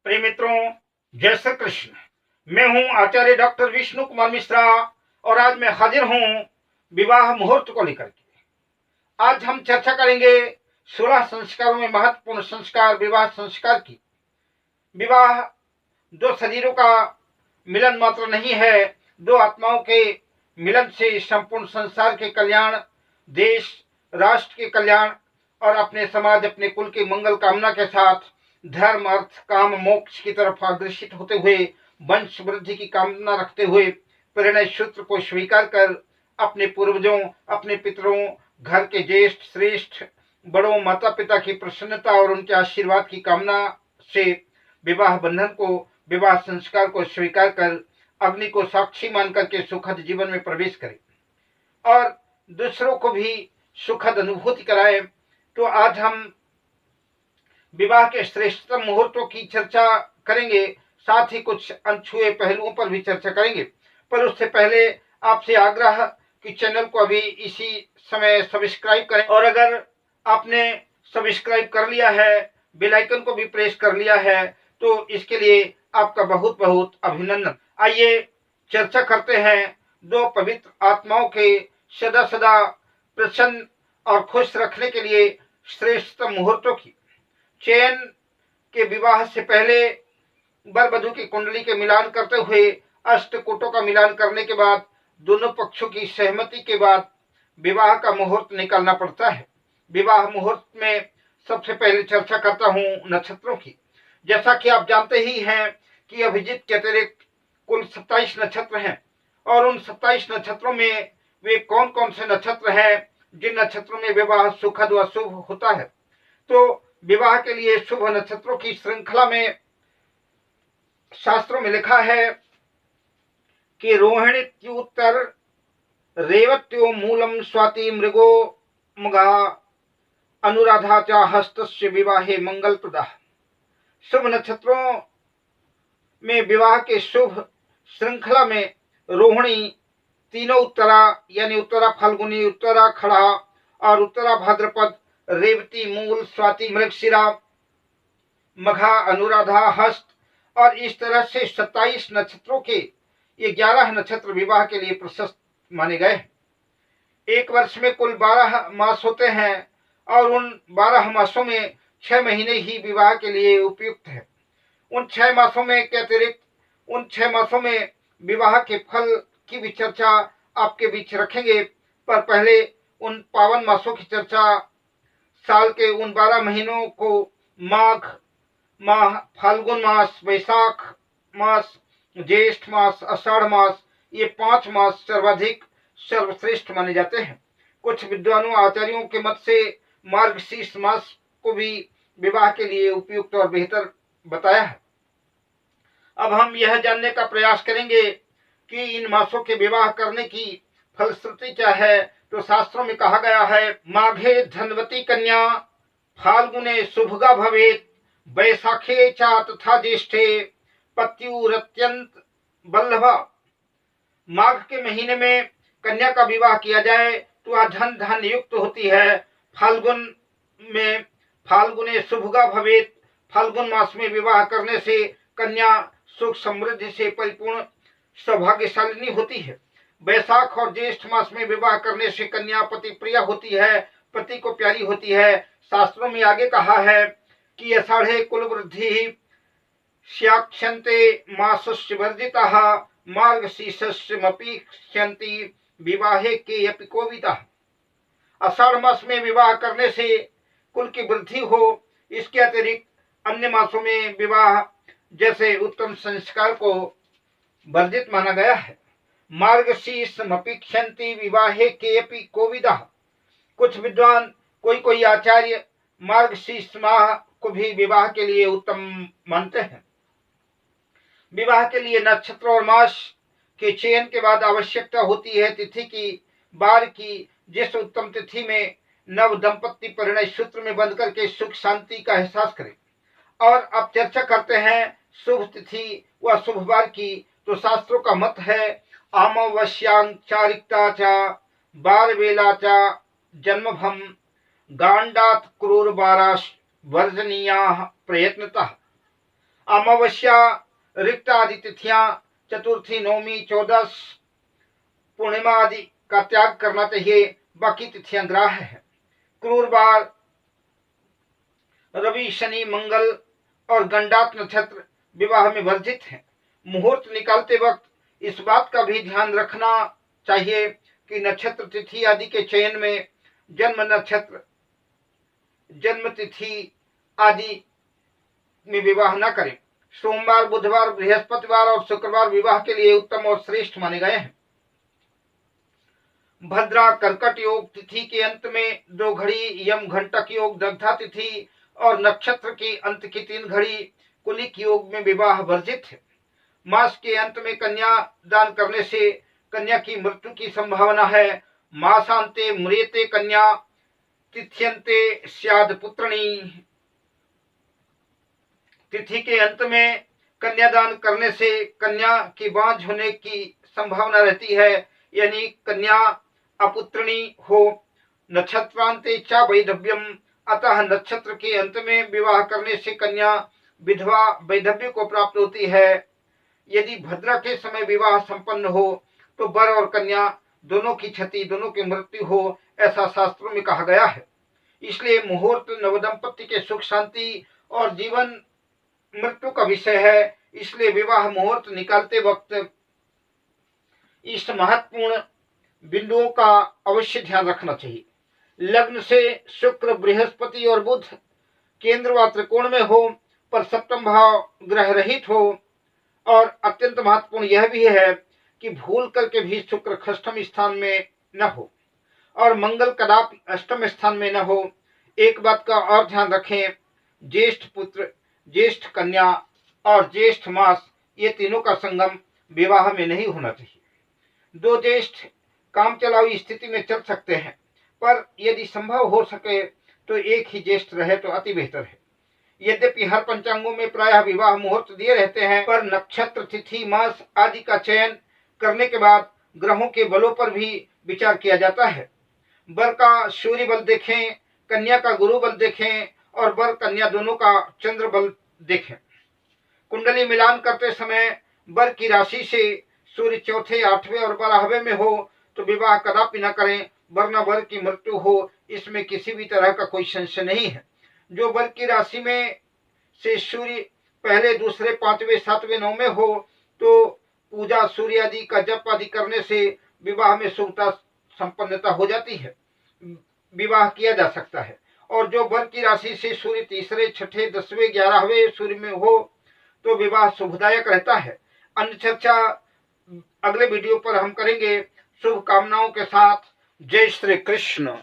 प्रिय मित्रों, जय श्री कृष्ण। मैं हूं आचार्य डॉक्टर विष्णु कुमार मिश्रा और आज मैं हाजिर हूं विवाह मुहूर्त को लेकर के। आज हम चर्चा करेंगे 16 संस्कारों में महत्वपूर्ण संस्कार विवाह संस्कार की। विवाह दो शरीरों का मिलन मात्र नहीं है, दो आत्माओं के मिलन से संपूर्ण संसार के कल्याण, देश राष्ट्र के कल्याण और अपने समाज अपने कुल की मंगल कामना के साथ धर्म अर्थ काम मोक्ष की तरफ अग्रसित होते हुए वंश वृद्धि की कामना रखते हुए परिणय सूत्र को स्वीकार कर अपने पूर्वजों अपने पितरों घर के ज्येष्ठ श्रेष्ठ बड़ों माता पिता की प्रसन्नता और उनके आशीर्वाद की कामना से विवाह बंधन को विवाह संस्कार को स्वीकार कर अग्नि को साक्षी मान करके सुखद जीवन में प्रवेश करें और दूसरों को भी सुखद अनुभूति कराए। तो आज हम विवाह के श्रेष्ठतम मुहूर्तों की चर्चा करेंगे, साथ ही कुछ अनछुए पहलुओं पर भी चर्चा करेंगे। पर उससे पहले आपसे आग्रह कि चैनल को अभी इसी समय सब्सक्राइब करें और अगर आपने सब्सक्राइब कर लिया है, बेल आइकन को भी प्रेस कर लिया है, तो इसके लिए आपका बहुत बहुत अभिनंदन। आइए चर्चा करते हैं दो पवित्र आत्माओं के सदा सदा प्रसन्न और खुश रखने के लिए श्रेष्ठतम मुहूर्तों की। चयन के विवाह से पहले वर वधू की कुंडली के मिलान करते हुए अष्टकूटों का मिलान करने के बाद दोनों पक्षों की सहमति के बाद विवाह का मुहूर्त निकालना पड़ता है। विवाह मुहूर्त में सबसे पहले चर्चा करता हूँ नक्षत्रों की। जैसा कि आप जानते ही हैं कि अभिजीत के अतिरिक्त कुल 27 नक्षत्र हैं और उन 27 नक्षत्रों में वे कौन कौन से नक्षत्र हैं जिन नक्षत्रों में विवाह सुखद व शुभ होता है। तो विवाह के लिए शुभ नक्षत्रों की श्रृंखला में शास्त्रों में लिखा है कि रोहिणीत्युत्तर रेवत्यो मूलम स्वाति मृगो मघा अनुराधा च हस्तस्य विवाहे मंगल प्रदा। शुभ नक्षत्रों में विवाह के शुभ श्रृंखला में रोहिणी, तीनों उत्तरा यानी उत्तरा फाल्गुनी, उत्तरा खड़ा और उत्तरा भाद्रपद, रेवती, मूल, स्वाति, मृगशिरा, मघा, अनुराधा, हस्त और इस तरह से 27 नक्षत्रों के ये 11 नक्षत्र विवाह के लिए प्रशस्त माने गए। एक वर्ष में कुल 12 मास होते हैं और उन 12 मासों में 6 महीने ही विवाह के लिए उपयुक्त है। उन 6 मासों में के अतिरिक्त उन 6 मासों में विवाह के फल की भी चर्चा आपके बीच रखेंगे। पर पहले उन पावन मासों की चर्चा, साल के उन 12 महीनों को माघ माह, फाल्गुन मास, वैशाख मास, ज्येष्ठ मास, आषाढ़ मास, ये 5 मास सर्वाधिक सर्वश्रेष्ठ माने जाते हैं। कुछ विद्वानों आचार्यों के मत से मार्गशीर्ष मास को भी विवाह के लिए उपयुक्त और बेहतर बताया है। अब हम यह जानने का प्रयास करेंगे कि इन मासों के विवाह करने की फलश्रुति क्या है। तो शास्त्रों में कहा गया है, माघे धनवती कन्या, फाल्गुने शुभगा भवेत, वैशाखे च तथा ज्येष्ठे पत्युरत्यंत बल्लभा। माघ के महीने में कन्या का विवाह किया जाए तो वह धन धन युक्त होती है। फाल्गुन में फाल्गुने शुभगा भवेत, फाल्गुन मास में विवाह करने से कन्या सुख समृद्धि से परिपूर्ण सौभाग्यशालिनी होती है। वैशाख और ज्येष्ठ मास में विवाह करने से कन्या पति प्रिय होती है, पति को प्यारी होती है। शास्त्रों में आगे कहा है कि अषाढ़े कुल वृद्धि स्याक्षन्ते मासस्य वर्जिताः मार्गशीर्षमपीक्ष्यन्ति विवाहे के अपि कोविदः। आषाढ़ मास में विवाह करने से कुल की वृद्धि हो। इसके अतिरिक्त अन्य मासों में विवाह जैसे उत्तम संस्कार को वर्जित माना गया है। मार्गशीर्षमपीक्ष्यन्ति विवाहे के अपि कोविदः। कुछ विद्वान कोई आचार्य मार्गशीर्ष माह को भी विवाह के लिए उत्तम मानते हैं। विवाह के लिए नक्षत्र और मास के चयन के बाद आवश्यकता होती है तिथि की, बार की। जिस उत्तम तिथि में नव दंपत्ति परिणय सूत्र में बंध करके सुख शांति का एहसास करें। और अब चर्चा करते हैं शुभ तिथि व शुभ बार की। तो शास्त्रों का मत है, अमावस्यांचारिक्ता च बार वेला च जन्मभम गांडात क्रूर बाराश वर्जनीया प्रयत्नतः। अमावस्या, रिक्त आदि तिथियां, चतुर्थी, नवमी, चौदस, पूर्णिमा आदि का त्याग करना चाहिए। बाकी तिथियां ग्राह्य है। क्रूरवार, रवि, शनि, मंगल और गंडात नक्षत्र विवाह में वर्जित है। मुहूर्त निकालते वक्त इस बात का भी ध्यान रखना चाहिए कि नक्षत्र तिथि आदि के चयन में जन्म नक्षत्र, जन्म तिथि आदि में विवाह न करें। सोमवार, बुधवार, बृहस्पतिवार और शुक्रवार विवाह के लिए उत्तम और श्रेष्ठ माने गए हैं। भद्रा कर्कट योग, तिथि के अंत में 2 घड़ी यम घंटक योग, दग्धा तिथि और नक्षत्र के अंत की 3 घड़ी कुलिक योग में विवाह वर्जित है। मास के अंत में कन्या दान करने से कन्या की मृत्यु की संभावना है। मासांते म्रियते कन्या, तिथ्यंते स्याद पुत्रणी। तिथि के अंत में कन्यादान करने से कन्या की बांझ होने की संभावना रहती है, यानी कन्या अपुत्रणी हो। नक्षत्रांते च वैधव्यम, अतः नक्षत्र के अंत में विवाह करने से कन्या विधवा वैधव्य को प्राप्त होती है। यदि भद्रा के समय विवाह संपन्न हो तो वर और कन्या दोनों की क्षति, दोनों की मृत्यु हो, ऐसा शास्त्रों में कहा गया है। इसलिए मुहूर्त नवदंपति के सुख शांति और जीवन मृत्यु का विषय है। इसलिए विवाह मुहूर्त निकालते वक्त इस महत्वपूर्ण बिंदुओं का अवश्य ध्यान रखना चाहिए। लग्न से शुक्र, बृहस्पति और बुध केंद्र व त्रिकोण में हो, पर सप्तम भाव ग्रह रहित हो, और अत्यंत महत्वपूर्ण यह भी है कि भूल करके भी शुक्र षष्ठम स्थान में न हो और मंगल कदापि अष्टम स्थान में न हो। एक बात का और ध्यान रखें, ज्येष्ठ पुत्र, ज्येष्ठ कन्या और ज्येष्ठ मास, ये तीनों का संगम विवाह में नहीं होना चाहिए। 2 ज्येष्ठ काम चलाऊ स्थिति में चल सकते हैं, पर यदि संभव हो सके तो एक ही ज्येष्ठ रहे तो अति बेहतर है। यद्यपि हर पंचांगों में प्रायः विवाह मुहूर्त दिए रहते हैं, पर नक्षत्र, तिथि, मास आदि का चयन करने के बाद ग्रहों के बलों पर भी विचार किया जाता है। वर का सूर्य बल देखें, कन्या का गुरु बल देखें और वर कन्या दोनों का चंद्र बल देखें। कुंडली मिलान करते समय वर की राशि से सूर्य चौथे, 8वें और 12वें में हो तो विवाह कदापि न करें, वरना वर की मृत्यु हो, इसमें किसी भी तरह का कोई संशय नहीं है। जो वर की राशि में से सूर्य पहले, दूसरे, 5वें, 7वें, 9वें हो तो पूजा, सूर्य आदि का जप आदि करने से विवाह में शुभता संपन्नता हो जाती है, विवाह किया जा सकता है। और जो वर की राशि से सूर्य तीसरे, छठे, 10वें, 11वें सूर्य में हो तो विवाह शुभदायक रहता है। अन्य चर्चा अगले वीडियो पर हम करेंगे। शुभकामनाओं के साथ, जय श्री कृष्ण।